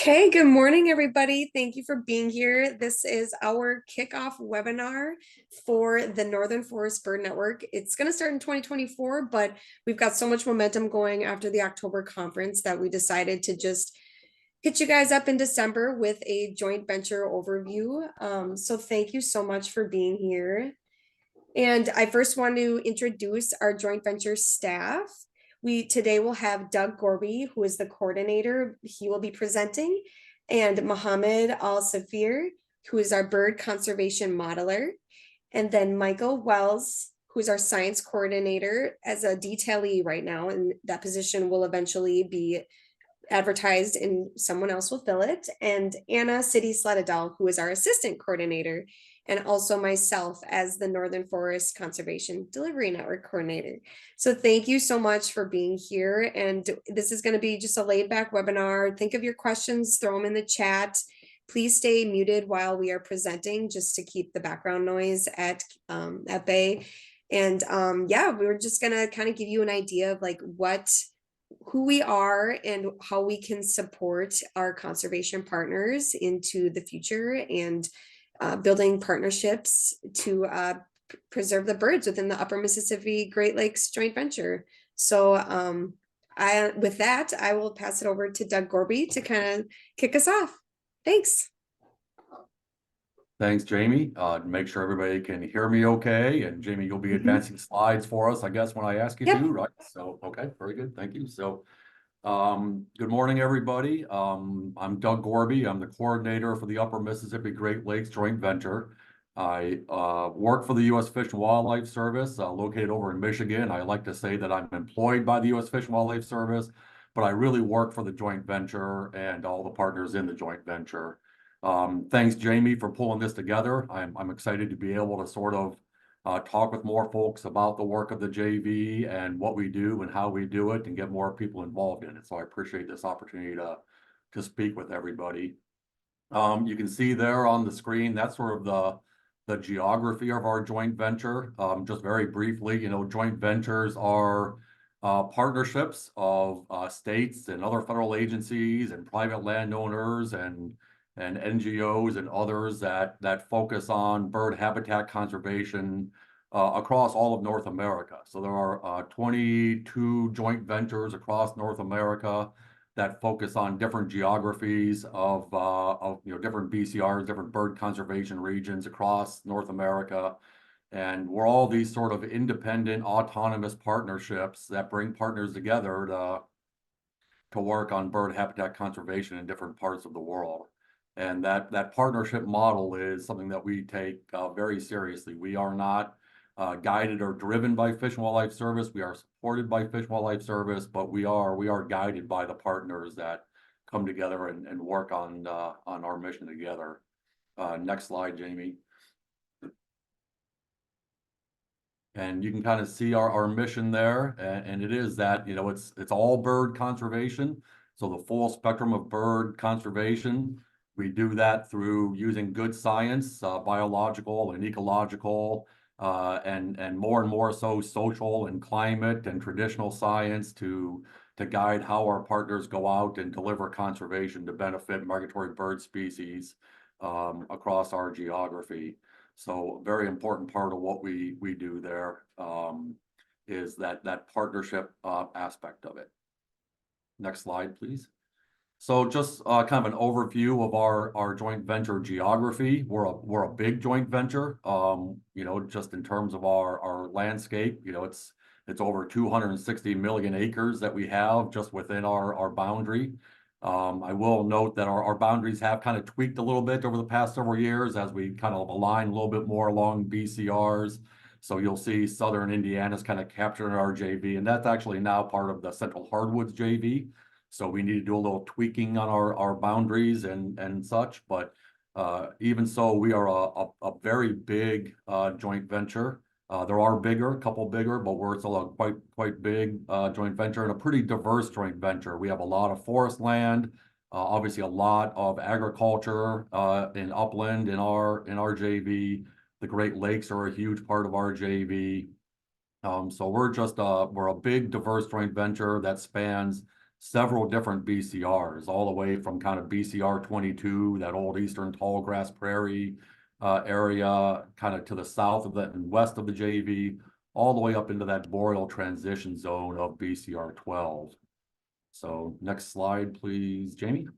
Okay, good morning, everybody. Thank you for being here. This is our kickoff webinar for the Northern Forest Bird Network. It's going to start in 2024, but we've got so much momentum going after the October conference that we decided to just hit you guys up in December with a joint venture overview. So thank you so much for being here. And I first want to introduce our joint venture staff. We today will have Doug Gorby, who is the coordinator. He will be presenting, and Mohammed Al Safir, who is our bird conservation modeler, and then Michael Wells, who's our science coordinator as a detailee right now, and that position will eventually be advertised and someone else will fill it, and Anna City Sledadal, who is our assistant coordinator, and also myself as the Northern Forest Conservation Delivery Network coordinator. So thank you so much for being here. And this is going to be just a laid back webinar. Think of your questions, throw them in the chat. Please stay muted while we are presenting just to keep the background noise at bay. And yeah, we were just going to kind of give you an idea of like who we are and how we can support our conservation partners into the future and building partnerships to preserve the birds within the Upper Mississippi Great Lakes joint venture. So with that, I will pass it over to Doug Gorby to kind of kick us off. Thanks. Thanks, Jamie. Make sure everybody can hear me okay. And Jamie, you'll be advancing slides for us, I guess, when I ask you Yep. to, right? So, okay, very good. Thank you. So, good morning, everybody. I'm Doug Gorby. I'm the coordinator for the Upper Mississippi Great Lakes Joint Venture. I work for the U.S. Fish and Wildlife Service, located over in Michigan. I like to say that I'm employed by the U.S. Fish and Wildlife Service, but I really work for the joint venture and all the partners in the joint venture. Thanks, Jamie, for pulling this together. I'm excited to be able to sort of talk with more folks about the work of the JV and what we do and how we do it and get more people involved in it. So I appreciate this opportunity to speak with everybody. You can see there on the screen, that's sort of the geography of our joint venture. Just very briefly, joint ventures are partnerships of states and other federal agencies and private landowners and NGOs and others that focus on bird habitat conservation across all of North America. So there are 22 joint ventures across North America that focus on different geographies of different BCRs, different bird conservation regions across North America. And we're all these sort of independent, autonomous partnerships that bring partners together to work on bird habitat conservation in different parts of the world. And that partnership model is something that we take very seriously. We are not guided or driven by Fish and Wildlife Service. We are supported by Fish and Wildlife Service, but we are guided by the partners that come together and work on our mission together. Next slide, Jamie. And you can kind of see our mission there, and it is that it's all bird conservation. So the full spectrum of bird conservation. We do that through using good science, biological and ecological, and more so social and climate and traditional science to guide how our partners go out and deliver conservation to benefit migratory bird species across our geography. So a very important part of what we do there is that partnership aspect of it. Next slide, please. So just kind of an overview of our joint venture geography. We're a big joint venture. Just in terms of our landscape, it's over 260 million acres that we have just within our boundary. I will note that our boundaries have kind of tweaked a little bit over the past several years as we kind of align a little bit more along BCRs. So you'll see Southern Indiana's kind of captured in our JV, and that's actually now part of the Central Hardwoods JV. So we need to do a little tweaking on our boundaries and such. But even so, we are a very big joint venture. There are a couple bigger, but we're still a quite big joint venture and a pretty diverse joint venture. We have a lot of forest land, obviously a lot of agriculture in upland in our JV. The Great Lakes are a huge part of our JV. So we're a big diverse joint venture that spans several different BCRs, all the way from kind of BCR 22, that old eastern tall grass prairie area, kind of to the south of that and west of the JV, all the way up into that boreal transition zone of BCR 12. So next slide, please, Jamie.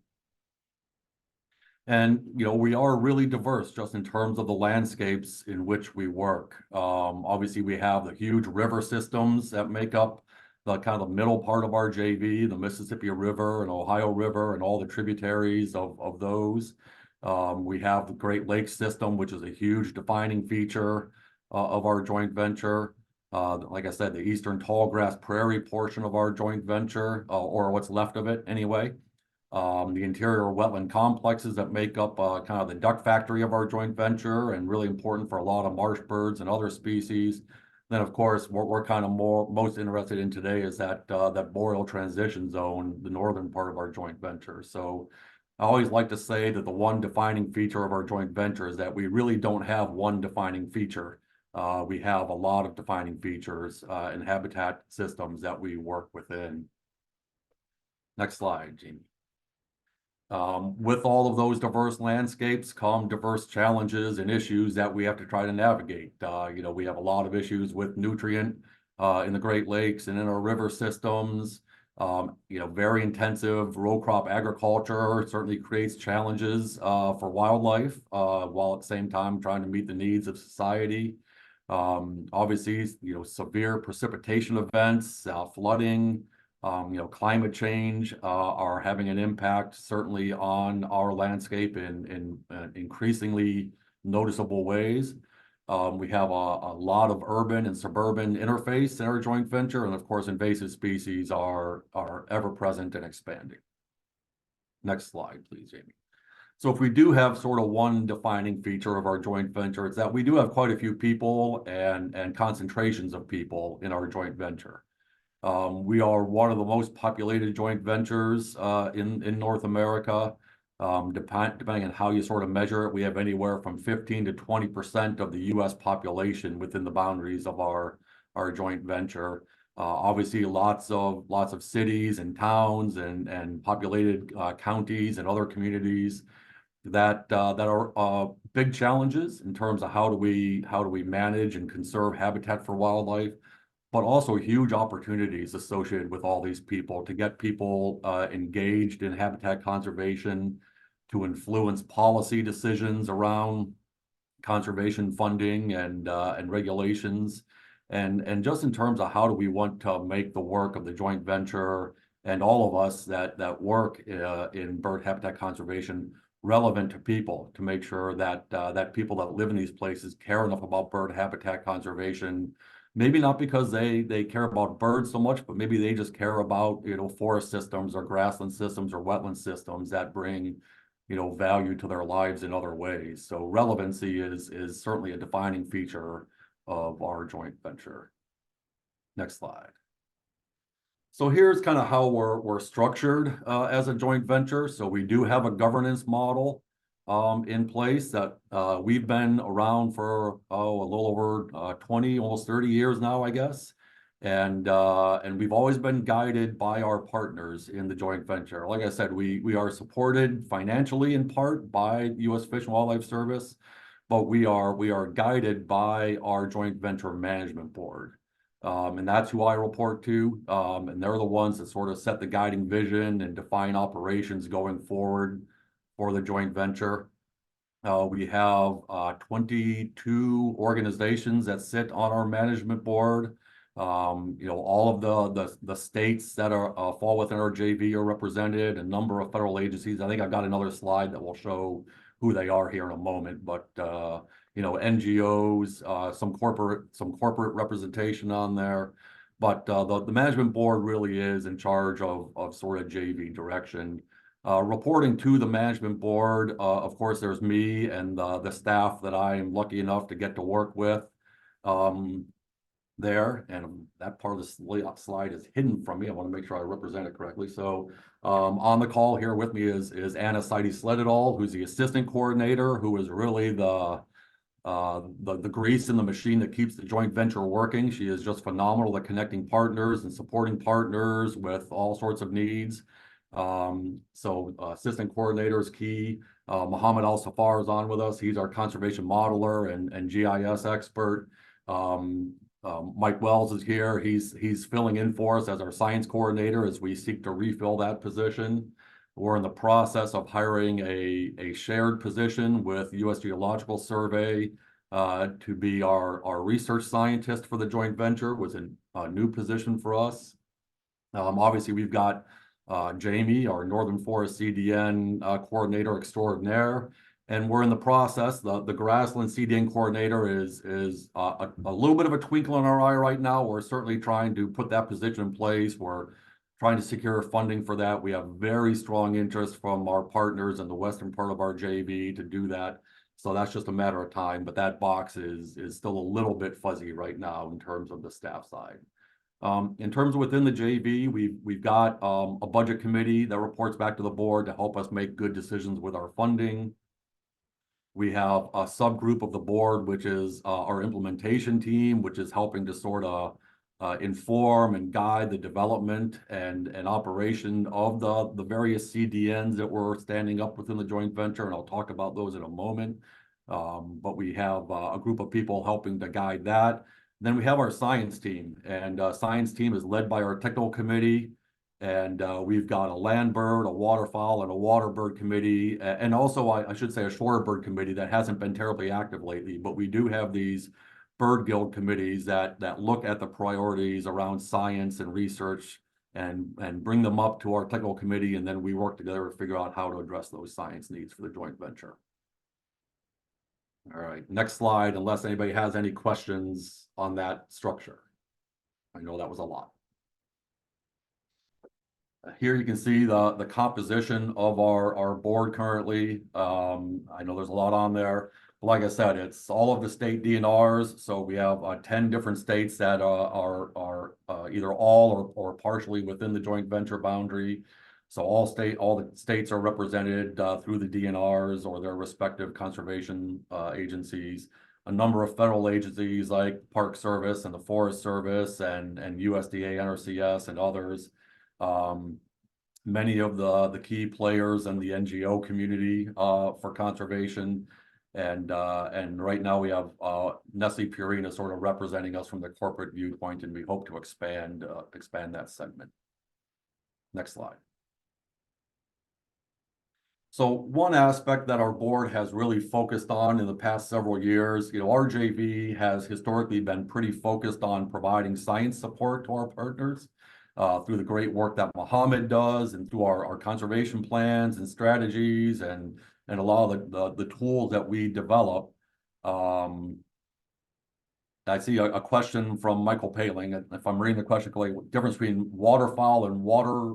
And, we are really diverse just in terms of the landscapes in which we work. Obviously, we have the huge river systems that make up the kind of the middle part of our JV, the Mississippi River and Ohio River and all the tributaries of those. We have the Great Lakes system, which is a huge defining feature of our joint venture. Like I said, the eastern tall grass prairie portion of our joint venture, or what's left of it anyway. The interior wetland complexes that make up kind of the duck factory of our joint venture and really important for a lot of marsh birds and other species. Then, of course, what we're kind of most interested in today is that boreal transition zone, the northern part of our joint venture. So I always like to say that the one defining feature of our joint venture is that we really don't have one defining feature. We have a lot of defining features and habitat systems that we work within. Next slide, Jamie. With all of those diverse landscapes come diverse challenges and issues that we have to try to navigate. We have a lot of issues with nutrient in the Great Lakes and in our river systems. Very intensive row crop agriculture certainly creates challenges for wildlife, while at the same time trying to meet the needs of society. Obviously, severe precipitation events, flooding, climate change are having an impact certainly on our landscape in increasingly noticeable ways. We have a lot of urban and suburban interface in our joint venture, and of course, invasive species are ever present and expanding. Next slide, please, Jamie. So if we do have sort of one defining feature of our joint venture, it's that we do have quite a few people and concentrations of people in our joint venture. We are one of the most populated joint ventures in North America. Depending on how you sort of measure it, we have anywhere from 15 to 20% of the U.S. population within the boundaries of our joint venture. Obviously, lots of cities and towns and populated counties and other communities that are big challenges in terms of how do we manage and conserve habitat for wildlife, but also huge opportunities associated with all these people to get people engaged in habitat conservation, to influence policy decisions around conservation funding and regulations, and just in terms of how do we want to make the work of the joint venture and all of us that work in bird habitat conservation relevant to people, to make sure that that people that live in these places care enough about bird habitat conservation. Maybe not because they care about birds so much, but maybe they just care about, forest systems or grassland systems or wetland systems that bring, value to their lives in other ways. So relevancy is certainly a defining feature of our joint venture. Next slide. So here's kind of how we're structured as a joint venture. So we do have a governance model in place that we've been around for a little over 20, almost 30 years now, I guess. And we've always been guided by our partners in the joint venture. Like I said, we are supported financially in part by U.S. Fish and Wildlife Service, but we are guided by our joint venture management board. And that's who I report to. And they're the ones that sort of set the guiding vision and define operations going forward for the joint venture. We have 22 organizations that sit on our management board. All of the states that are fall within our JV are represented, a number of federal agencies. I think I've got another slide that will show who they are here in a moment, but NGOs, some corporate representation on there. But the management board really is in charge of sort of JV direction. Reporting to the management board, of course, there's me and the staff that I am lucky enough to get to work with there. And that part of the slide is hidden from me. I want to make sure I represent it correctly. So on the call here with me is Anna Seides-Slededal, who's the assistant coordinator, who is really the the grease in the machine that keeps the joint venture working. She is just phenomenal at connecting partners and supporting partners with all sorts of needs. So assistant coordinator is key. Muhammad Al Safar is on with us. He's our conservation modeler and GIS expert. Mike Wells is here. He's filling in for us as our science coordinator as we seek to refill that position. We're in the process of hiring a shared position with US Geological Survey to be our research scientist for the joint venture, was a new position for us. Obviously, we've got Jamie, our Northern Forest CDN coordinator extraordinaire, and we're in the process. The grassland CDN coordinator is a little bit of a twinkle in our eye right now. We're certainly trying to put that position in place. We're trying to secure funding for that. We have very strong interest from our partners in the western part of our JV to do that. So that's just a matter of time, but that box is still a little bit fuzzy right now in terms of the staff side. In terms of within the JV, we've got a budget committee that reports back to the board to help us make good decisions with our funding. We have a subgroup of the board, which is our implementation team, which is helping to sort of inform and guide the development and operation of the various CDNs that we're standing up within the joint venture, and I'll talk about those in a moment. But we have a group of people helping to guide that. Then we have our science team, and science team is led by our technical committee. And we've got a land bird, a waterfowl, and a water bird committee, and also I should say a shore bird committee that hasn't been terribly active lately. But we do have these bird guild committees that look at the priorities around science and research and bring them up to our technical committee, and then we work together to figure out how to address those science needs for the joint venture. All right, next slide, unless anybody has any questions on that structure. I know that was a lot. Here you can see the composition of our board currently. I know there's a lot on there. But like I said, it's all of the state DNRs. So we have 10 different states that are either all or partially within the joint venture boundary. So all the states are represented through the DNRs or their respective conservation agencies. A number of federal agencies like Park Service and the Forest Service and USDA, NRCS, and others. Many of the key players in the NGO community for conservation, and right now we have Nestle Purina sort of representing us from the corporate viewpoint, and we hope to expand that segment. Next slide. So one aspect that our board has really focused on in the past several years, our JV has historically been pretty focused on providing science support to our partners through the great work that Muhammad does and through our conservation plans and strategies and a lot of the tools that we develop. I see a question from Michael Paling. If I'm reading the question correctly, what difference between waterfowl and water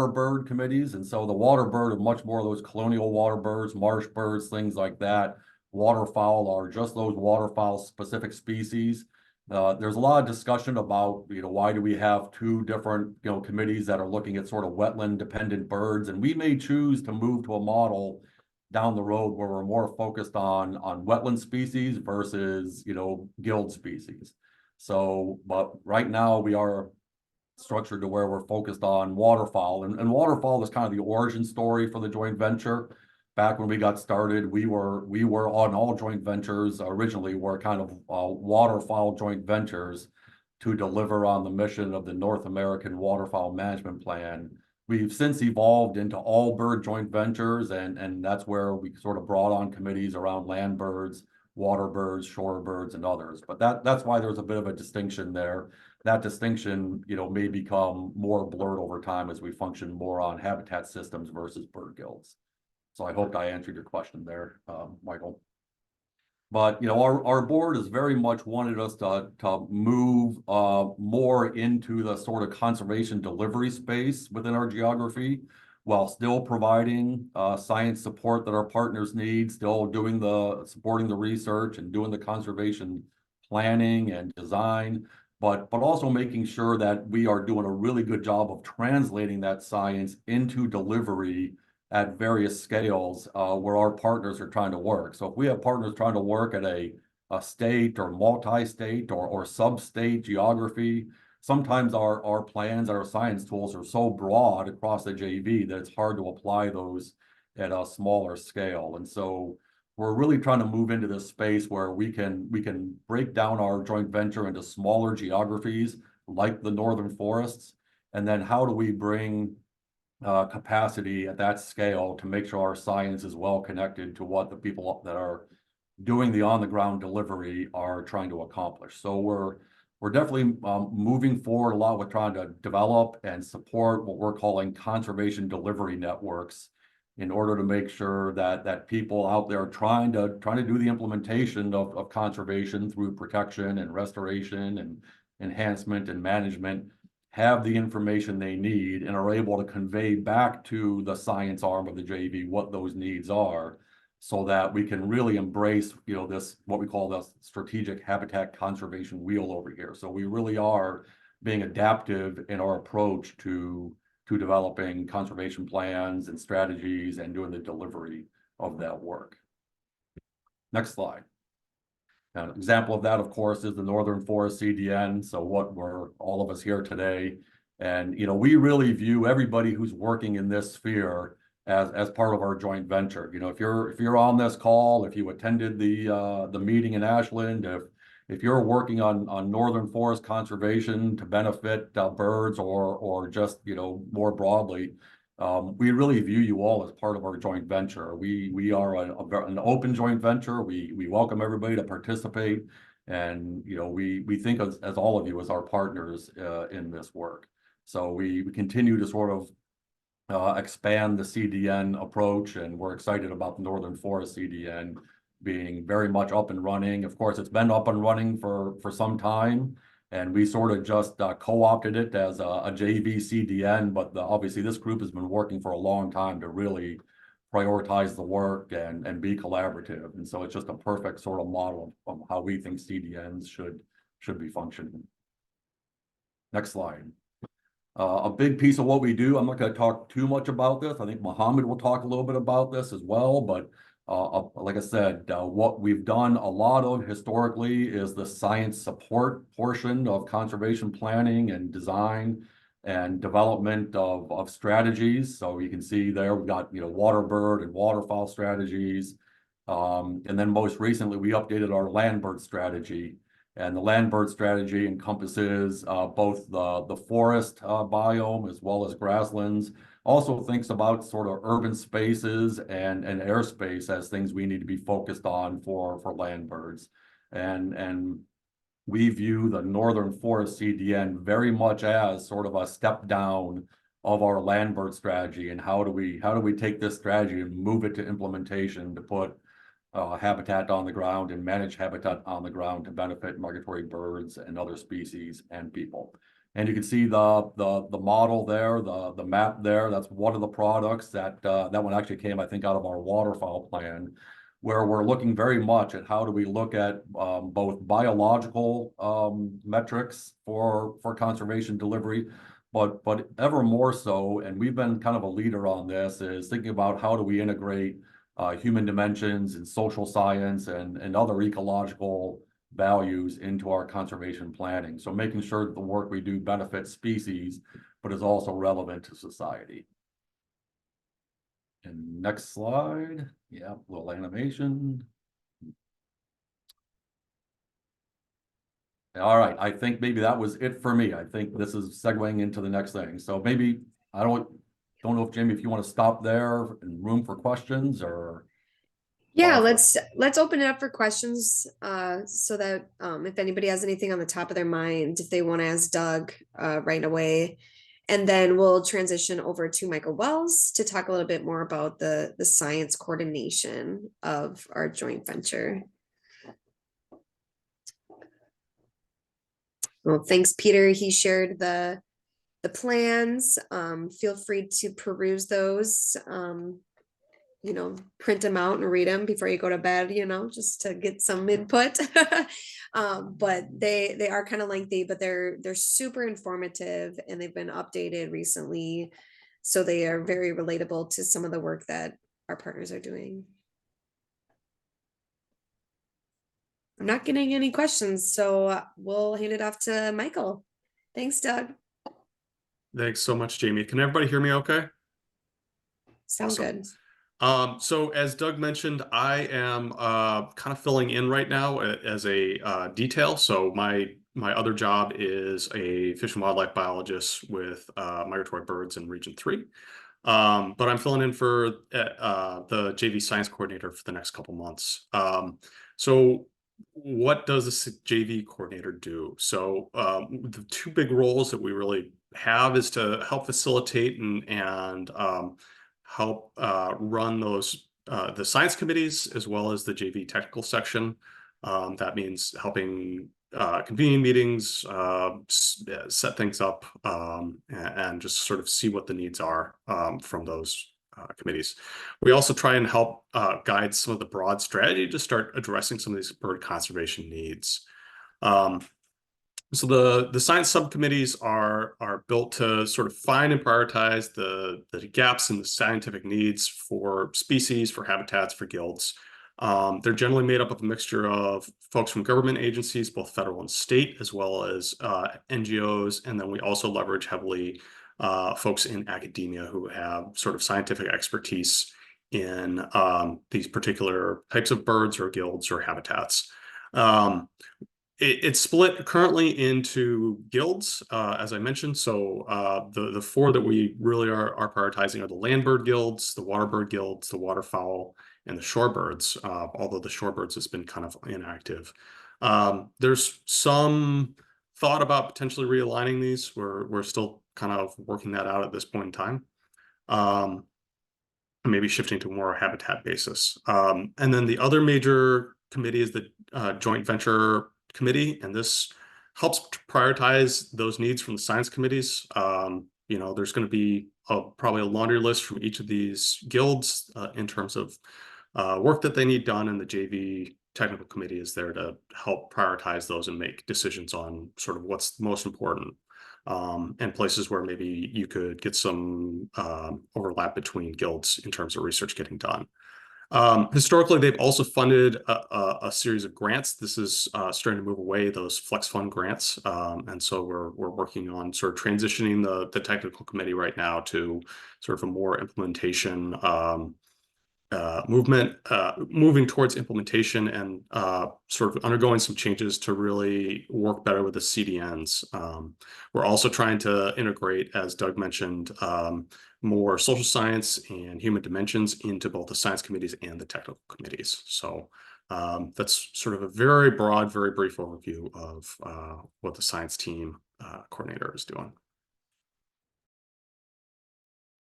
bird committees? And so the water bird are much more of those colonial water birds, marsh birds, things like that. Waterfowl are just those waterfowl specific species. There's a lot of discussion about, why do we have two different, committees that are looking at sort of wetland dependent birds, and we may choose to move to a model down the road where we're more focused on wetland species versus, guild species. So, but right now we are structured to where we're focused on waterfowl, and waterfowl is kind of the origin story for the joint venture. Back when we got started, we were on all joint ventures originally were kind of waterfowl joint ventures to deliver on the mission of the North American Waterfowl Management Plan. We've since evolved into all bird joint ventures, and that's where we sort of brought on committees around land birds, water birds, shore birds, and others. But that's why there's a bit of a distinction there. That distinction, may become more blurred over time as we function more on habitat systems versus bird guilds. So I hope I answered your question there, Michael. But our board has very much wanted us to move more into the sort of conservation delivery space within our geography, while still providing science support that our partners need, still supporting the research and doing the conservation planning and design, but also making sure that we are doing a really good job of translating that science into delivery at various scales where our partners are trying to work. So if we have partners trying to work at a a state or multi-state or sub-state geography. Sometimes our plans, our science tools are so broad across the JV that it's hard to apply those at a smaller scale. And so we're really trying to move into this space where we can break down our joint venture into smaller geographies like the northern forests. And then how do we bring capacity at that scale to make sure our science is well connected to what the people that are doing the on-the-ground delivery are trying to accomplish. So we're definitely moving forward a lot with trying to develop and support what we're calling conservation delivery networks in order to make sure that people out there trying to do the implementation of conservation through protection and restoration and enhancement and management have the information they need and are able to convey back to the science arm of the JV what those needs are, so that we can really embrace, this, what we call the strategic habitat conservation wheel over here. So we really are being adaptive in our approach to developing conservation plans and strategies and doing the delivery of that work. Next slide. An example of that, of course, is the Northern Forest CDN. So what we're all of us here today. And, we really view everybody who's working in this sphere as part of our joint venture. If you're on this call, if you attended the meeting in Ashland, if you're working on northern forest conservation to benefit birds or just more broadly, we really view you all as part of our joint venture. We are an open joint venture. We welcome everybody to participate, and we think as all of you as our partners in this work. So we continue to sort of expand the CDN approach, and we're excited about the Northern Forest CDN being very much up and running. Of course, it's been up and running for some time, and we sort of just co-opted it as a JV CDN, but obviously this group has been working for a long time to really prioritize the work and be collaborative. And so it's just a perfect sort of model of how we think CDNs should be functioning. Next slide. A big piece of what we do, I'm not going to talk too much about this. I think Mohammed will talk a little bit about this as well, but like I said, what we've done a lot of historically is the science support portion of conservation planning and design and development of strategies. So you can see there we've got water bird and waterfowl strategies, and then most recently we updated our land bird strategy. And the land bird strategy encompasses both the forest biome as well as grasslands. Also thinks about sort of urban spaces and airspace as things we need to be focused on for land birds. And we view the Northern Forest CDN very much as sort of a step down of our land bird strategy. And how do we take this strategy and move it to implementation to put habitat on the ground and manage habitat on the ground to benefit migratory birds and other species and people. And you can see the model there, the map there. That's one of the products that one actually came, I think, out of our waterfowl plan, where we're looking very much at how do we look at both biological metrics for conservation delivery, but ever more so, and we've been kind of a leader on this, is thinking about how do we integrate human dimensions and social science and other ecological values into our conservation planning. So making sure that the work we do benefits species, but is also relevant to society. And next slide. Yeah, little animation. All right, I think maybe that was it for me. I think this is segueing into the next thing. So maybe, I don't know if Jamie, if you want to stop there and room for questions or. Yeah, let's open it up for questions so that if anybody has anything on the top of their mind, if they want to ask Doug right away. And then we'll transition over to Michael Wells to talk a little bit more about the science coordination of our joint venture. Well, thanks, Peter. He shared the plans. Feel free to peruse those. Print them out and read them before you go to bed, just to get some input. But they are kind of lengthy, but they're super informative, and they've been updated recently. So they are very relatable to some of the work that our partners are doing. I'm not getting any questions, so we'll hand it off to Michael. Thanks, Doug. Thanks so much, Jamie. Can everybody hear me okay? Sound Awesome. good. So as Doug mentioned, I am kind of filling in right now as a detail. So my other job is a fish and wildlife biologist with migratory birds in Region 3. But I'm filling in for the JV science coordinator for the next couple months. So what does this JV coordinator do? So the two big roles that we really have is to help facilitate and help run those the science committees as well as the JV technical section. That means helping convene meetings, set things up, and just sort of see what the needs are from those committees. We also try and help guide some of the broad strategy to start addressing some of these bird conservation needs. Um, so the science subcommittees are built to sort of find and prioritize the gaps in the scientific needs for species, for habitats, for guilds. They're generally made up of a mixture of folks from government agencies, both federal and state, as well as NGOs. And then we also leverage heavily folks in academia who have sort of scientific expertise in these particular types of birds or guilds or habitats. It's split currently into guilds, as I mentioned. So the four that we really are prioritizing are the land bird guilds, the water bird guilds, the waterfowl, and the shorebirds, although the shorebirds has been kind of inactive. There's some thought about potentially realigning these. We're still kind of working that out at this point in time. Maybe shifting to more habitat basis. And then the other major committee is the joint venture committee, and this helps prioritize those needs from the science committees. There's going to be probably a laundry list from each of these guilds in terms of work that they need done, and the JV technical committee is there to help prioritize those and make decisions on sort of what's most important. And places where maybe you could get some overlap between guilds in terms of research getting done. Historically, they've also funded a series of grants. This is starting to move away, those flex fund grants. And so we're working on sort of transitioning the technical committee right now to sort of a more implementation moving towards implementation and sort of undergoing some changes to really work better with the CDNs. We're also trying to integrate, as Doug mentioned, more social science and human dimensions into both the science committees and the technical committees. So that's sort of a very broad, very brief overview of what the science team coordinator is doing.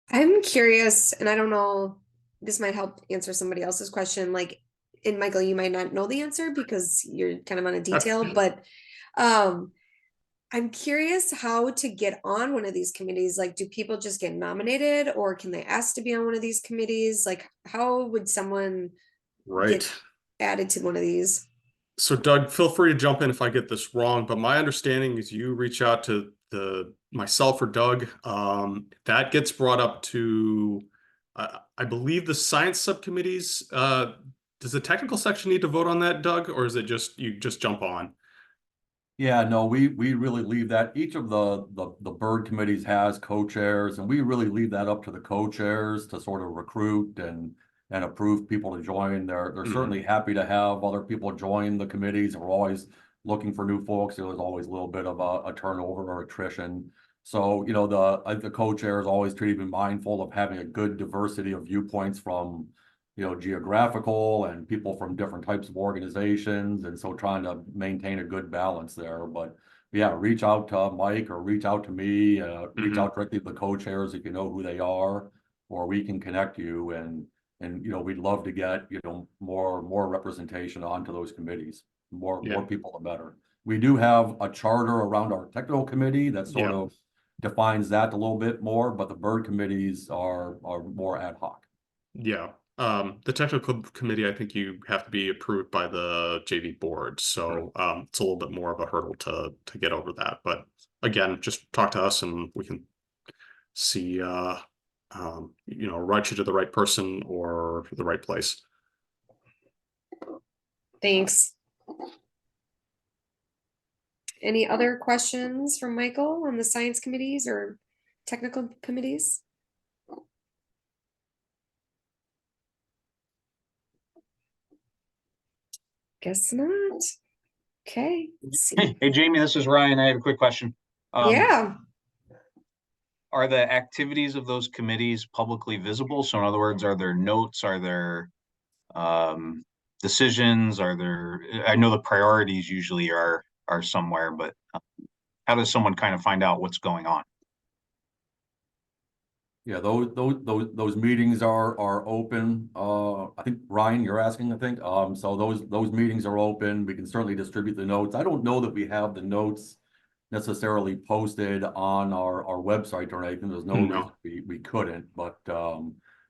I'm curious, and I don't know, this might help answer somebody else's question. And Michael, you might not know the answer because you're kind of on a detail, but I'm curious how to get on one of these committees. Like, do people just get nominated, or can they ask to be on one of these committees? Like, how would someone get added to one of these? So Doug, feel free to jump in if I get this wrong, but my understanding is you reach out to myself or Doug. That gets brought up to, I believe, the science subcommittees. Does the technical section need to vote on that, Doug, or is it just you just jump on? Yeah, no, we really leave that. Each of the bird committees has co-chairs, and we really leave that up to the co-chairs to sort of recruit and approve people to join. They're certainly happy to have other people join the committees. We're always looking for new folks. There's always a little bit of a turnover or attrition. So, the co-chair is always trying to be mindful of having a good diversity of viewpoints from geographical and people from different types of organizations. And so trying to maintain a good balance there. But yeah, reach out to Mike or reach out to me, reach out directly to the co-chairs if you know who they are, or we can connect you. And we'd love to get, more representation onto those committees. More people, the better. We do have a charter around our technical committee that sort of defines that a little bit more, but the bird committees are more ad hoc. Yeah. The technical committee, I think you have to be approved by the JV board. So it's a little bit more of a hurdle to get over that. But again, just talk to us and we can see, route you to the right person or the right place. Thanks. Any other questions from Michael on the science committees or technical committees? Guess not. Okay. Let's see. Hey, Jamie, this is Ryan. I have a quick question. Yeah. Are the activities of those committees publicly visible? So in other words, are there notes? Are there decisions? Are there, I know the priorities usually are somewhere, but how does someone kind of find out what's going on? Yeah, those meetings are open. I think Ryan, you're asking, I think. So those meetings are open. We can certainly distribute the notes. I don't know that we have the notes necessarily posted on our website or anything. There's no No. reason we couldn't, but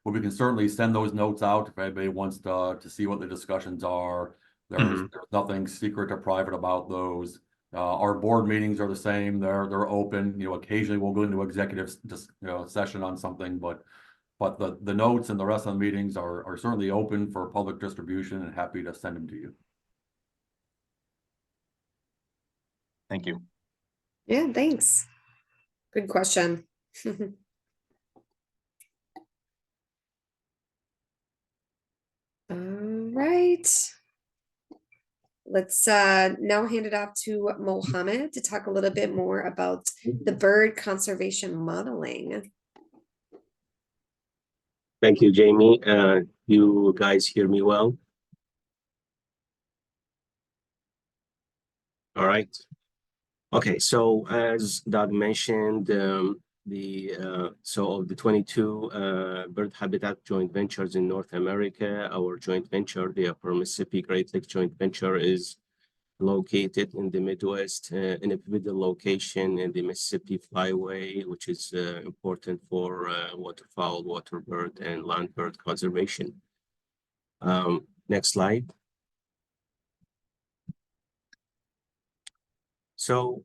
we can certainly send those notes out if anybody wants to see what the discussions are. There's nothing secret or private about those. Our board meetings are the same. They're open. You know, occasionally we'll go into executive session on something, but the notes and the rest of the meetings are certainly open for public distribution, and happy to send them to you. Thank you. Yeah, thanks. Good question. All right. Let's now hand it off to Mohammed to talk a little bit more about the bird conservation modeling. Thank you, Jamie. You guys hear me well? All right. Okay, so as Doug mentioned, so of the 22 bird habitat joint ventures in North America, our joint venture, the Upper Mississippi Great Lakes Joint Venture, is located in the Midwest in a pivotal location in the Mississippi Flyway, which is important for waterfowl, waterbird, and land bird conservation. Next slide. So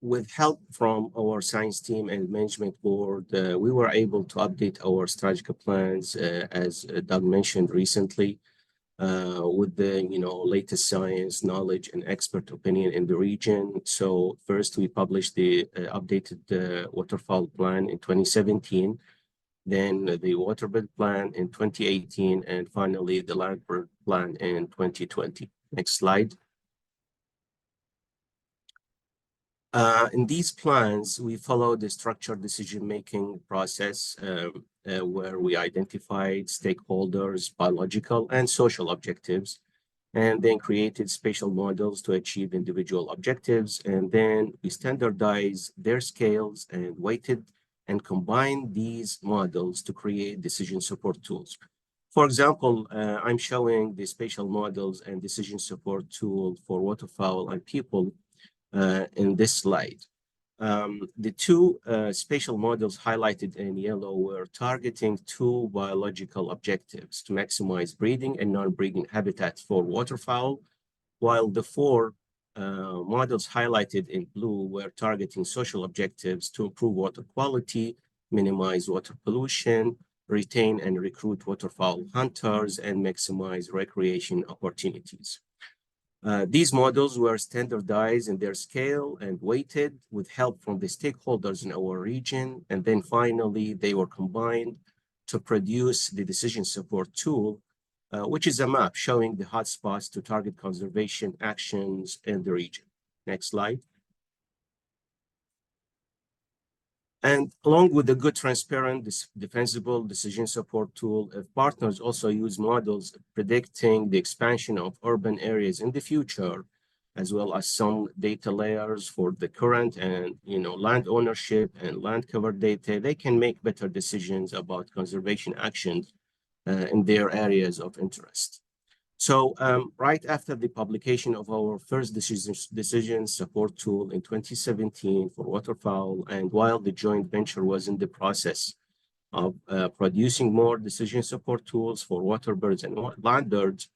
with help from our science team and management board, we were able to update our strategic plans, as Doug mentioned recently, with the latest science, knowledge, and expert opinion in the region. So first, we published the updated waterfowl plan in 2017, then the waterbird plan in 2018, and finally the landbird plan in 2020. Next slide. In these plans, we followed the structured decision-making process where we identified stakeholders, biological and social objectives, and then created spatial models to achieve individual objectives. And then we standardized their scales and weighted and combined these models to create decision support tools. For example, I'm showing the spatial models and decision support tool for waterfowl and people in this slide. The two spatial models highlighted in yellow were targeting two biological objectives: to maximize breeding and non-breeding habitats for waterfowl, while the four models highlighted in blue were targeting social objectives: to improve water quality, minimize water pollution, retain and recruit waterfowl hunters, and maximize recreation opportunities. These models were standardized in their scale and weighted with help from the stakeholders in our region. And then finally, they were combined to produce the decision support tool, which is a map showing the hotspots to target conservation actions in the region. Next slide. And along with the good, transparent, defensible decision support tool, if partners also use models predicting the expansion of urban areas in the future, as well as some data layers for the current and land ownership and land cover data, they can make better decisions about conservation actions in their areas of interest. So right after the publication of our first decision support tool in 2017 for waterfowl, and while the joint venture was in the process of producing more decision support tools for waterbirds and land birds,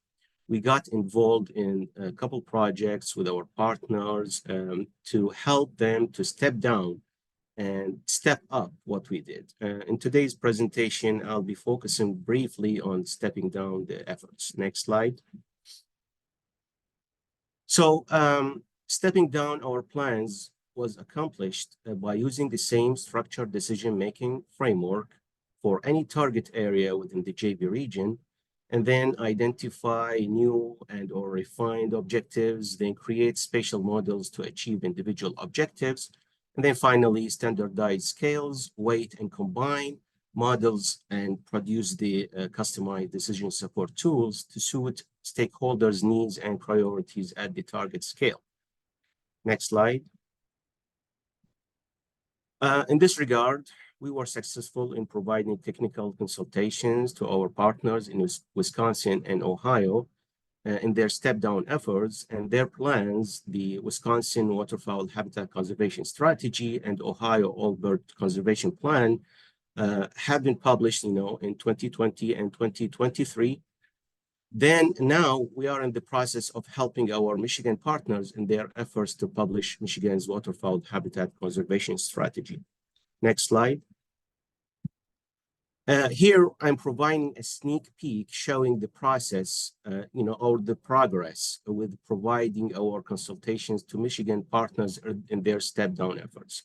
we got involved in a couple projects with our partners to help them to step down and step up what we did. In today's presentation, I'll be focusing briefly on stepping down the efforts. Next slide. So Stepping down our plans was accomplished by using the same structured decision-making framework for any target area within the JV region, and then identify new and or refined objectives, then create spatial models to achieve individual objectives, and then finally standardize scales, weight, and combine models and produce the customized decision support tools to suit stakeholders' needs and priorities at the target scale. Next slide. In this regard, we were successful in providing technical consultations to our partners in Wisconsin and Ohio in their step-down efforts and their plans. The Wisconsin Waterfowl Habitat Conservation Strategy and Ohio All-Bird Conservation Plan have been published, in 2020 and 2023. Then now we are in the process of helping our Michigan partners in their efforts to publish Michigan's Waterfowl Habitat Conservation Strategy. Next slide. Here I'm providing a sneak peek showing the process, or the progress with providing our consultations to Michigan partners in their step-down efforts.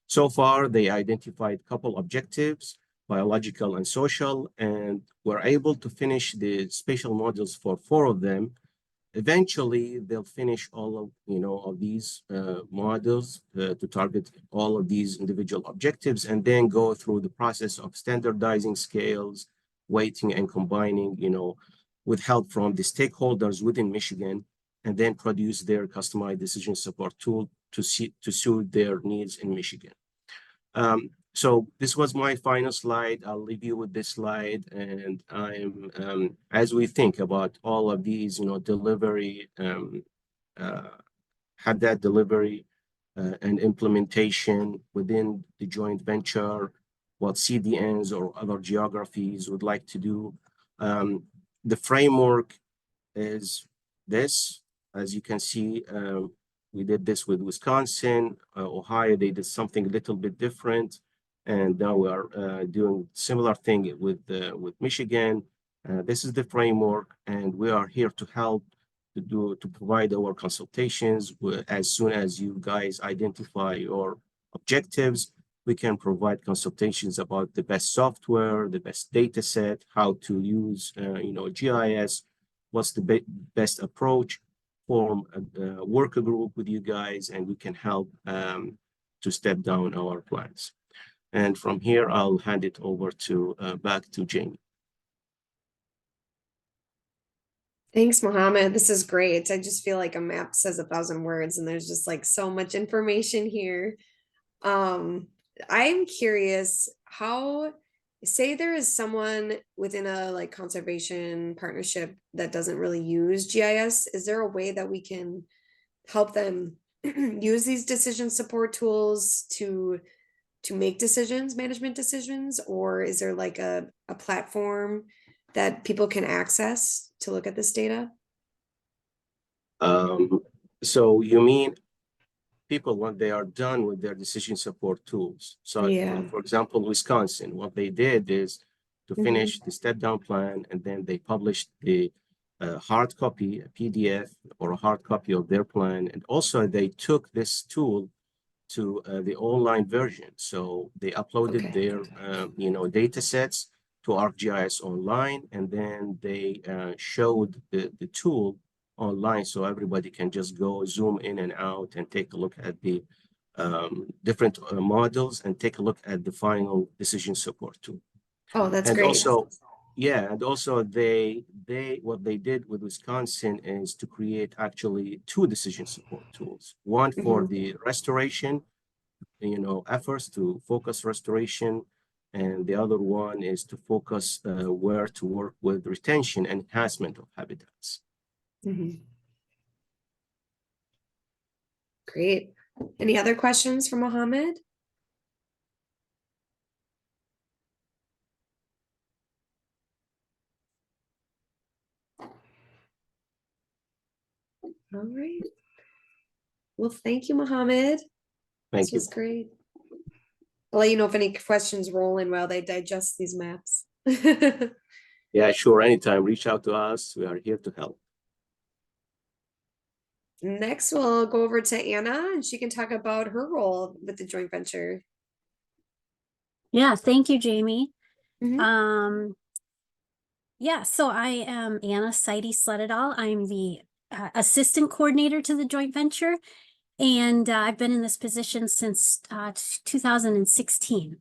So far, they identified a couple objectives, biological and social, and were able to finish the spatial models for 4 of them. Eventually, they'll finish all of these models to target all of these individual objectives, and then go through the process of standardizing scales, weighting, and combining, with help from the stakeholders within Michigan, and then produce their customized decision support tool to suit their needs in Michigan. So this was my final slide. I'll leave you with this slide, and I'm as we think about all of these, delivery, habitat delivery, and implementation within the joint venture, what CDNs or other geographies would like to do. The framework is this, as you can see. We did this with Wisconsin, Ohio. They did something a little bit different. And now we are doing similar thing with Michigan. This is the framework, and we are here to help to provide our consultations. As soon as you guys identify your objectives, we can provide consultations about the best software, the best data set, how to use GIS, what's the best approach, form a worker group with you guys, and we can help to step down our plans. And from here, I'll hand it over to back to Jamie. Thanks, Mohammed. This is great. I just feel like a map says 1,000 words, and there's just like so much information here. I'm curious how, say there is someone within a conservation partnership that doesn't really use GIS, is there a way that we can help them use these decision support tools to make decisions, management decisions, or is there like a platform that people can access to look at this data? So you mean people, when they are done with their decision support tools? So Yeah. for example, Wisconsin, what they did is to finish the step down plan, and then they published the hard copy, a PDF or a hard copy of their plan. And also they took this tool to the online version. So they uploaded their data sets to ArcGIS Online, and then they showed the tool online, so everybody can just go zoom in and out and take a look at the different models and take a look at the final decision support tool. Oh, that's and great. Also, yeah, and also they what they did with Wisconsin is to create actually 2 decision support tools. One for the restoration, efforts to focus restoration, and the other one is to focus where to work with retention and enhancement of habitats. Great. Any other questions for Mohammed? All right. Well, thank you, Mohammed. Thank This you. was great. I'll let you know if any questions roll in while they digest these maps. Yeah, sure. Anytime, reach out to us. We are here to help. Next, we'll go over to Anna and she can talk about her role with the joint venture. Yeah, thank you, Jamie. Mhm. Yeah, so I am Anna Slededal. I'm the assistant coordinator to the joint venture, and I've been in this position since 2016.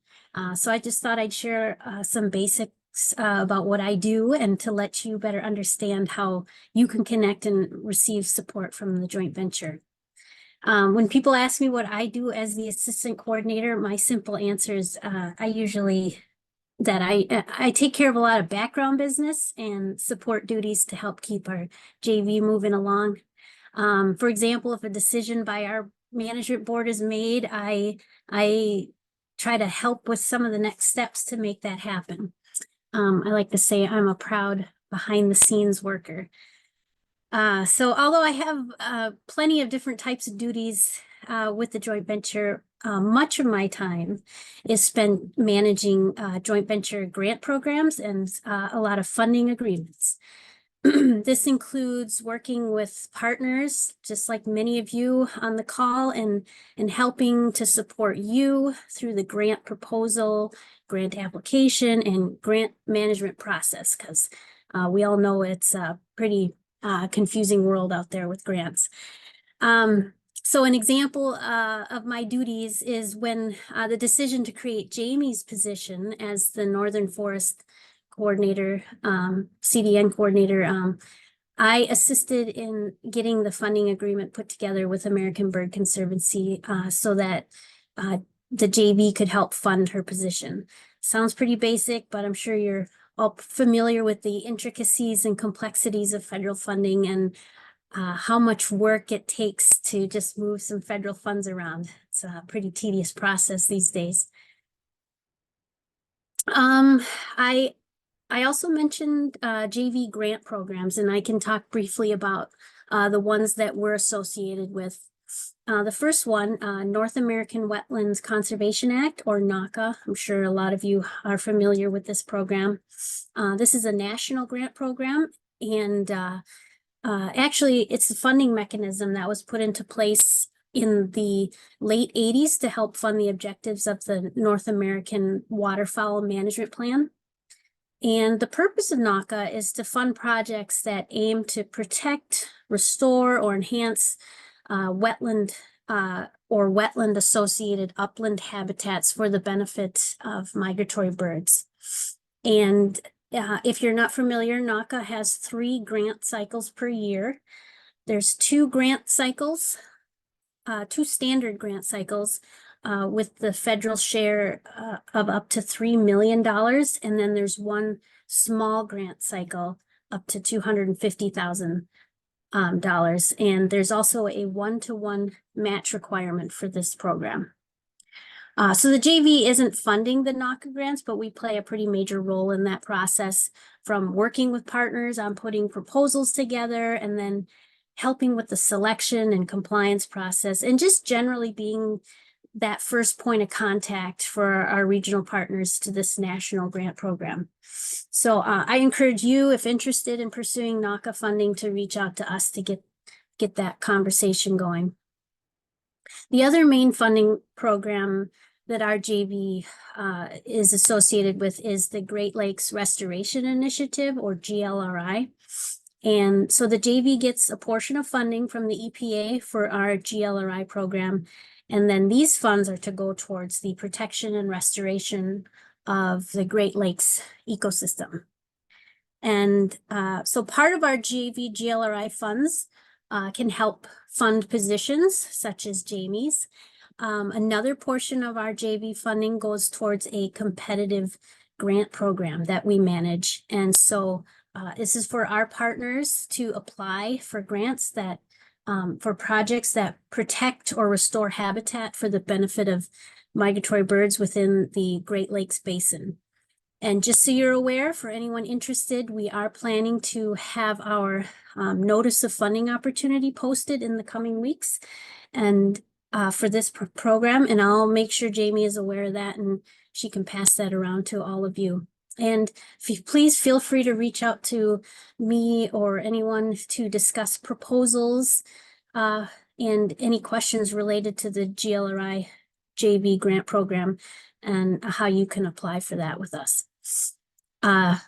So I just thought I'd share some basics about what I do and to let you better understand how you can connect and receive support from the joint venture. When people ask me what I do as the assistant coordinator, my simple answer is I take care of a lot of background business and support duties to help keep our JV moving along. For example, if a decision by our management board is made, I try to help with some of the next steps to make that happen. I like to say I'm a proud behind the scenes worker. So although I have plenty of different types of duties with the joint venture, much of my time is spent managing joint venture grant programs and a lot of funding agreements. This includes working with partners, just like many of you on the call, and helping to support you through the grant proposal, grant application, and grant management process, because we all know it's a pretty confusing world out there with grants. So an example of my duties is when the decision to create Jamie's position as the Northern Forest coordinator, CDN coordinator, I assisted in getting the funding agreement put together with American Bird Conservancy so that the JV could help fund her position. Sounds pretty basic, but I'm sure you're all familiar with the intricacies and complexities of federal funding and how much work it takes to just move some federal funds around. It's a pretty tedious process these days. I also mentioned JV grant programs, and I can talk briefly about the ones that we're associated with. The first one, North American Wetlands Conservation Act, or NACA. I'm sure a lot of you are familiar with this program. This is a national grant program, and actually it's a funding mechanism that was put into place in the late 80s to help fund the objectives of the North American Waterfowl Management Plan. And the purpose of NACA is to fund projects that aim to protect, restore, or enhance wetland or wetland-associated upland habitats for the benefit of migratory birds. And if you're not familiar, NACA has 3 grant cycles per year. There's 2 grant cycles, 2 standard grant cycles with the federal share of up to $3 million. And then there's 1 small grant cycle up to $250,000. And there's also a 1-to-1 match requirement for this program. So the JV isn't funding the NACA grants, but we play a pretty major role in that process, from working with partners on putting proposals together and then helping with the selection and compliance process, and just generally being that first point of contact for our regional partners to this national grant program. So I encourage you, if interested in pursuing NACA funding, to reach out to us to get that conversation going. The other main funding program that our JV is associated with is the Great Lakes Restoration Initiative, or GLRI. And so the JV gets a portion of funding from the EPA for our GLRI program. And then these funds are to go towards the protection and restoration of the Great Lakes ecosystem. And so part of our JV GLRI funds can help fund positions such as Jamie's. Another portion of our JV funding goes towards a competitive grant program that we manage. And so this is for our partners to apply for grants that for projects that protect or restore habitat for the benefit of migratory birds within the Great Lakes Basin. And just so you're aware, for anyone interested, we are planning to have our notice of funding opportunity posted in the coming weeks and for this program. And I'll make sure Jamie is aware of that and she can pass that around to all of you. And please feel free to reach out to me or anyone to discuss proposals and any questions related to the GLRI JV grant program and how you can apply for that with us.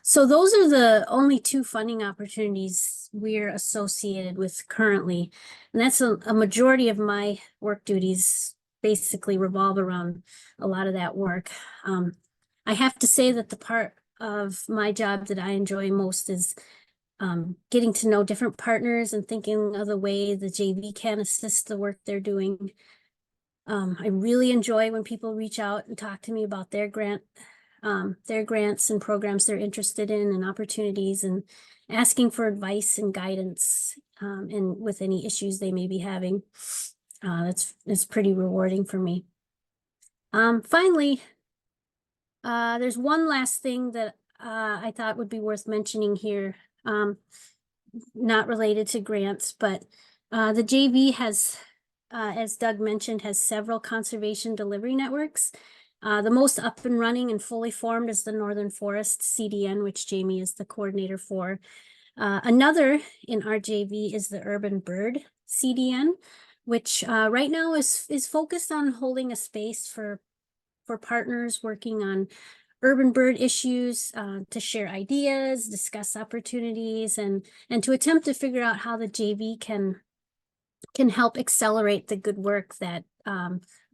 So those are the only two funding opportunities we're associated with currently. And that's a majority of my work duties basically revolve around a lot of that work. I have to say that the part of my job that I enjoy most is getting to know different partners and thinking of the way the JV can assist the work they're doing. I really enjoy when people reach out and talk to me about their grants and programs they're interested in and opportunities, and asking for advice and guidance and with any issues they may be having. It's pretty rewarding for me. Finally, there's one last thing that I thought would be worth mentioning here, not related to grants, but the JV has, as Doug mentioned, has several conservation delivery networks. The most up and running and fully formed is the Northern Forest CDN, which Jamie is the coordinator for. Another in our JV is the Urban Bird CDN, which right now is focused on holding a space for partners working on urban bird issues, to share ideas, discuss opportunities, and to attempt to figure out how the JV can help accelerate the good work that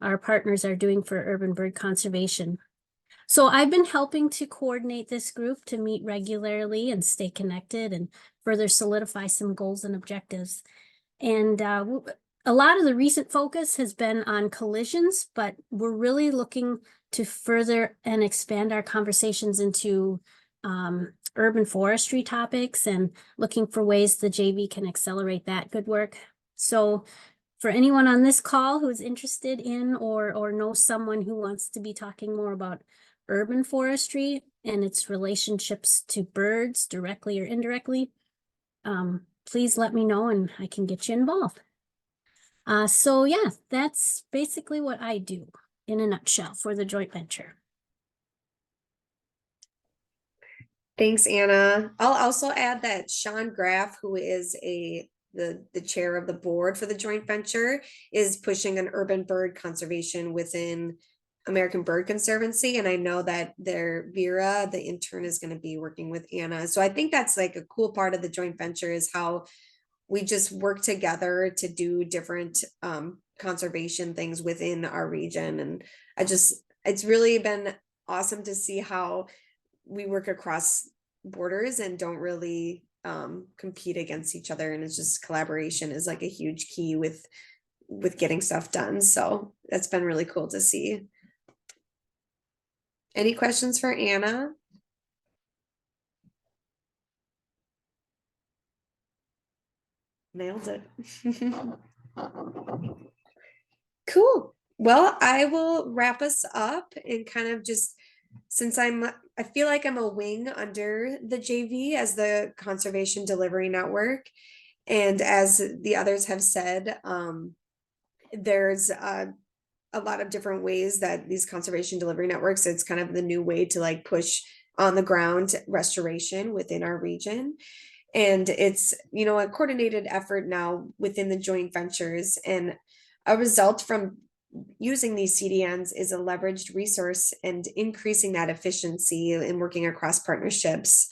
our partners are doing for urban bird conservation. So I've been helping to coordinate this group to meet regularly and stay connected and further solidify some goals and objectives. And a lot of the recent focus has been on collisions, but we're really looking to further and expand our conversations into urban forestry topics and looking for ways the JV can accelerate that good work. So for anyone on this call who's interested in or knows someone who wants to be talking more about urban forestry and its relationships to birds directly or indirectly, please let me know and I can get you involved. So yeah, that's basically what I do in a nutshell for the joint venture. Thanks, Anna. I'll also add that Sean Graff, who is the chair of the board for the joint venture, is pushing an urban bird conservation within American Bird Conservancy. And I know that Vera, the intern, is going to be working with Anna. So I think that's like a cool part of the joint venture, is how we just work together to do different conservation things within our region. And it's really been awesome to see how we work across borders and don't really compete against each other. And it's just collaboration is like a huge key with getting stuff done. So that's been really cool to see. Any questions for Anna? Nailed it. Cool. Well, I will wrap us up and kind of just, since I feel like I'm a wing under the JV as the Conservation Delivery Network. And as the others have said, there's a lot of different ways that these conservation delivery networks, it's kind of the new way to like push on the ground restoration within our region. And it's, a coordinated effort now within the joint ventures. And a result from using these CDNs is a leveraged resource and increasing that efficiency in working across partnerships.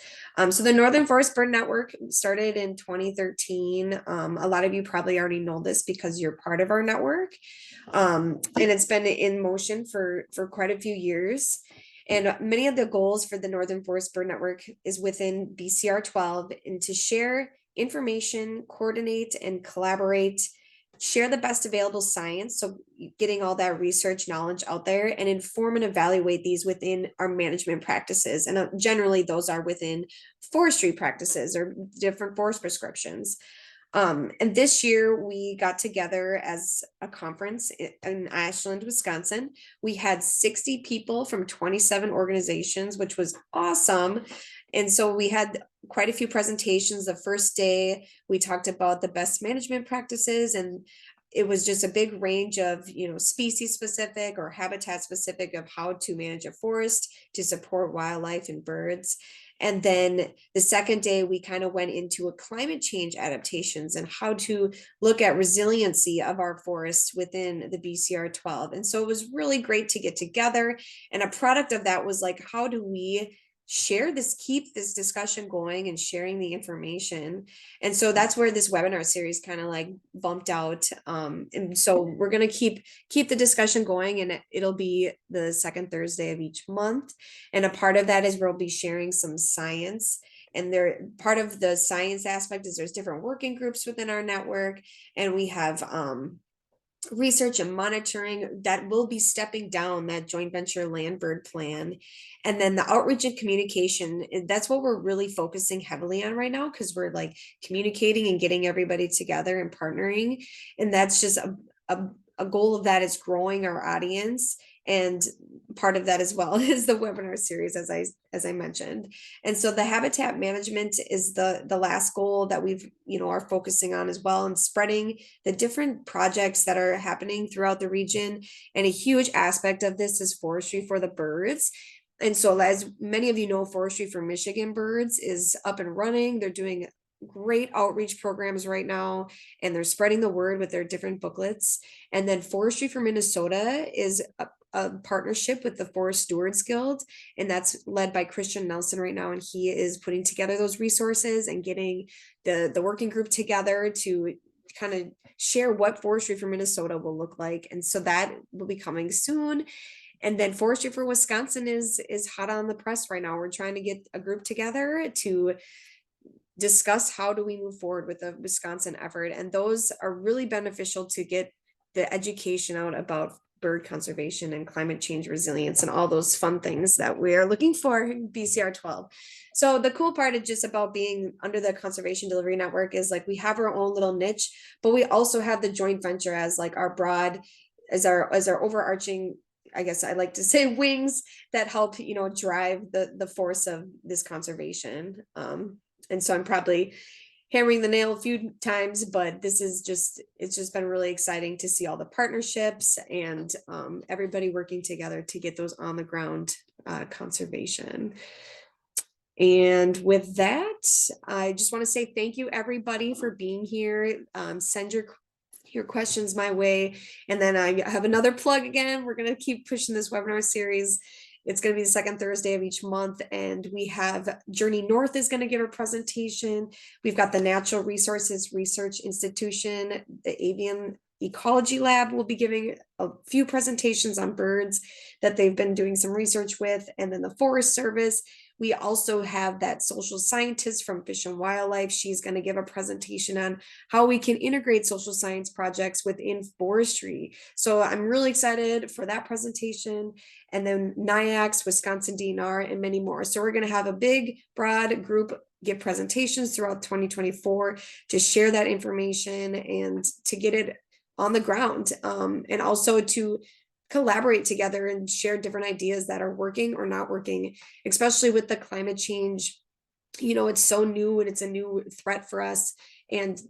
So the Northern Forest Bird Network started in 2013. A lot of you probably already know this because you're part of our network. And it's been in motion for quite a few years. And many of the goals for the Northern Forest Bird Network is within BCR 12, and to share information, coordinate and collaborate, share the best available science. So getting all that research knowledge out there, and inform and evaluate these within our management practices. And generally those are within forestry practices or different forest prescriptions. And this year we got together as a conference in Ashland, Wisconsin. We had 60 people from 27 organizations, which was awesome. And so we had quite a few presentations. The first day we talked about the best management practices, and it was just a big range of, species specific or habitat specific of how to manage a forest to support wildlife and birds. And then the second day, we kind of went into a climate change adaptations and how to look at resiliency of our forests within the BCR 12. And so it was really great to get together. And a product of that was like, how do we share this, keep this discussion going and sharing the information. And so that's where this webinar series kind of like bumped out. And so we're going to keep the discussion going, and it'll be the second Thursday of each month. And a part of that is we'll be sharing some science. And part of the science aspect is there's different working groups within our network, and we have research and monitoring that will be stepping down that joint venture land bird plan. And then the outreach and communication, that's what we're really focusing heavily on right now, because we're like communicating and getting everybody together and partnering. And that's just a goal of that is growing our audience. And part of that as well is the webinar series, as I mentioned. And so the habitat management is the last goal that we've, are focusing on as well, and spreading the different projects that are happening throughout the region. And a huge aspect of this is forestry for the birds. And so, as many of you know, Forestry for Michigan Birds is up and running. They're doing great outreach programs right now, and they're spreading the word with their different booklets. And then Forestry for Minnesota is a partnership with the Forest Stewards Guild, and that's led by Christian Nelson right now, and he is putting together those resources and getting the working group together to kind of share what Forestry for Minnesota will look like. And so that will be coming soon. And then Forestry for Wisconsin is hot on the press right now. We're trying to get a group together to discuss how do we move forward with the Wisconsin effort. And those are really beneficial to get the education out about bird conservation and climate change resilience and all those fun things that we are looking for in BCR 12. So the cool part is just about being under the Conservation Delivery Network is like we have our own little niche, but we also have the joint venture as like our broad, as our overarching, I guess I like to say, wings that help, drive the force of this conservation. And so I'm probably hammering the nail a few times, but it's just been really exciting to see all the partnerships and everybody working together to get those on the ground conservation. And with that, I just want to say thank you everybody for being here. Send your questions my way. And then I have another plug again. We're going to keep pushing this webinar series. It's going to be the second Thursday of each month. And we have Journey North is going to give a presentation. We've got the Natural Resources Research Institution, the Avian Ecology Lab will be giving a few presentations on birds that they've been doing some research with. And then the Forest Service. We also have that social scientist from Fish and Wildlife. She's going to give a presentation on how we can integrate social science projects within forestry. So I'm really excited for that presentation. And then NIAX, Wisconsin DNR, and many more. So we're going to have a big, broad group give presentations throughout 2024 to share that information and to get it on the ground, and also to collaborate together and share different ideas that are working or not working, especially with the climate change. It's so new and it's a new threat for us, and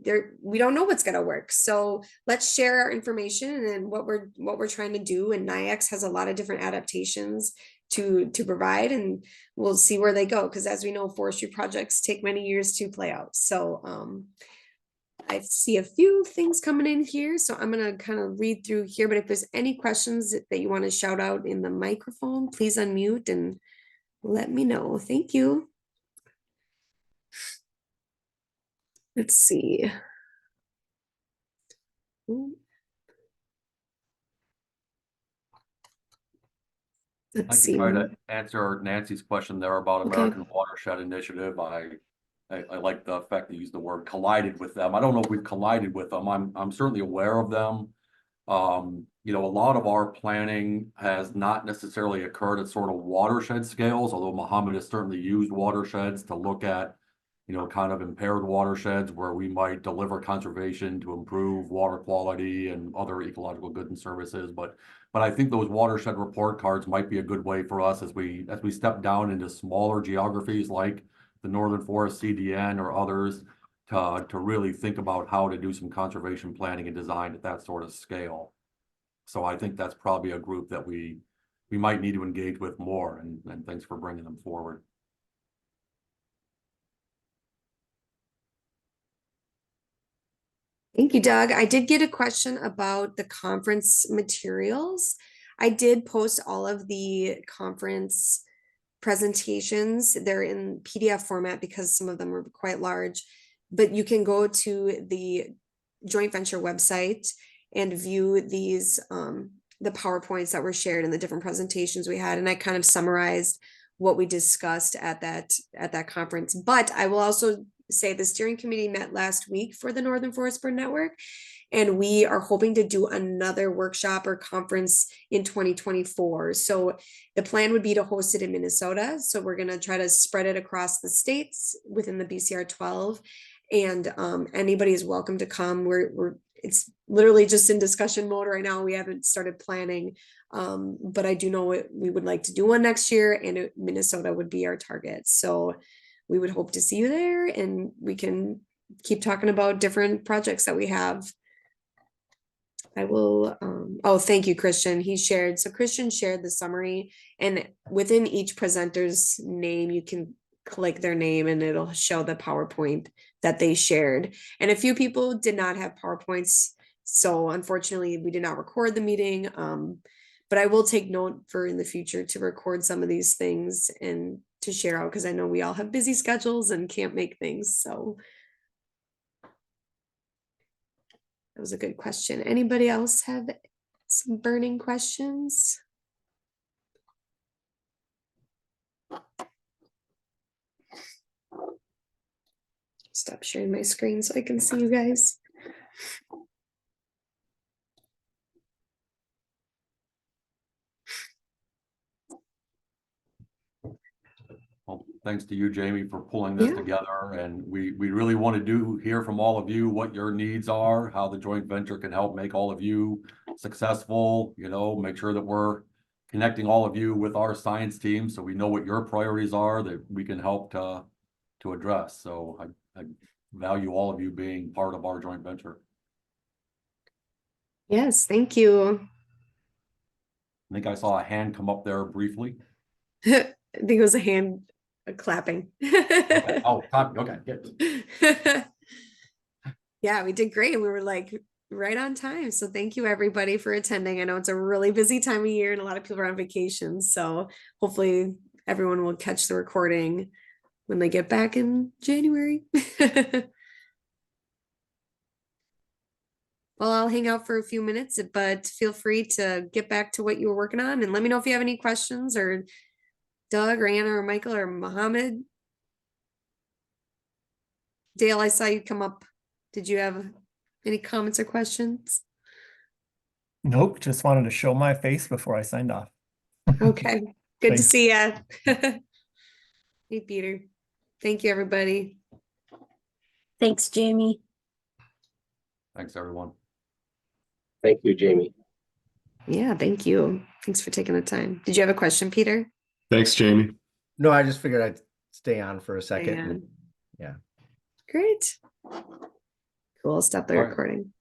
we don't know what's going to work. So let's share our information and what we're trying to do. And NIAX has a lot of different adaptations to provide, and we'll see where they go, because as we know, forestry projects take many years to play out. So I see a few things coming in here, so I'm going to kind of read through here, but if there's any questions that you want to shout out in the microphone, please unmute and let me know. Thank you. Let's see. Let's see. I can try to answer Nancy's question there about Okay. American Watershed Initiative. I like the fact that you used the word collided with them. I don't know if we've collided with them. I'm certainly aware of them. A lot of our planning has not necessarily occurred at sort of watershed scales, although Mohammed has certainly used watersheds to look at, kind of impaired watersheds where we might deliver conservation to improve water quality and other ecological goods and services. But I think those watershed report cards might be a good way for us as we step down into smaller geographies like the Northern Forest CDN or others, to really think about how to do some conservation planning and design at that sort of scale. So I think that's probably a group that we might need to engage with more, and thanks for bringing them forward. Thank you, Doug. I did get a question about the conference materials. I did post all of the conference presentations. They're in PDF format because some of them are quite large, but you can go to the joint venture website and view these, the PowerPoints that were shared in the different presentations we had. And I kind of summarized what we discussed at that conference. But I will also say the steering committee met last week for the Northern Forest Bird Network, and we are hoping to do another workshop or conference in 2024. So the plan would be to host it in Minnesota. So we're going to try to spread it across the states within the BCR 12, and anybody is welcome to come. It's literally just in discussion mode right now. We haven't started planning, but I do know we would like to do one next year, and Minnesota would be our target. So we would hope to see you there, and we can keep talking about different projects that we have. I will, oh, thank you, Christian. He shared, so Christian shared the summary, and within each presenter's name, you can click their name and it'll show the PowerPoint that they shared. And a few people did not have PowerPoints, so unfortunately we did not record the meeting. But I will take note for in the future to record some of these things and to share out, because I know we all have busy schedules and can't make things. So that was a good question. Anybody else have some burning questions? Stop sharing my screen so I can see you guys. Well, thanks to you, Jamie, for pulling this together. And we really want to hear from all of you what your needs are, how the joint venture can help make all of you successful, make sure that we're connecting all of you with our science team so we know what your priorities are that we can help to address. So I value all of you being part of our joint venture. Yes, thank you. I think I saw a hand come up there briefly. I think it was a hand clapping. Okay. Oh, okay. Good. Yeah, we did great. We were like right on time. So thank you everybody for attending. I know it's a really busy time of year and a lot of people are on vacation. So hopefully everyone will catch the recording when they get back in January. Well, I'll hang out for a few minutes, but feel free to get back to what you were working on and let me know if you have any questions, or Doug or Anna or Michael or Mohammed. Dale, I saw you come up. Did you have any comments or questions? Nope, just wanted to show my face before I signed off. Okay, good to Thanks. see ya. Hey, Peter. Thank you, everybody. Thanks, Jamie. Thanks, everyone. Thank you, Jamie. Yeah, thank you. Thanks for taking the time. Did you have a question, Peter? Thanks, Jamie. No, I just figured I'd stay on for a second. Yeah. Yeah. Great. Cool. I'll stop the All right. recording.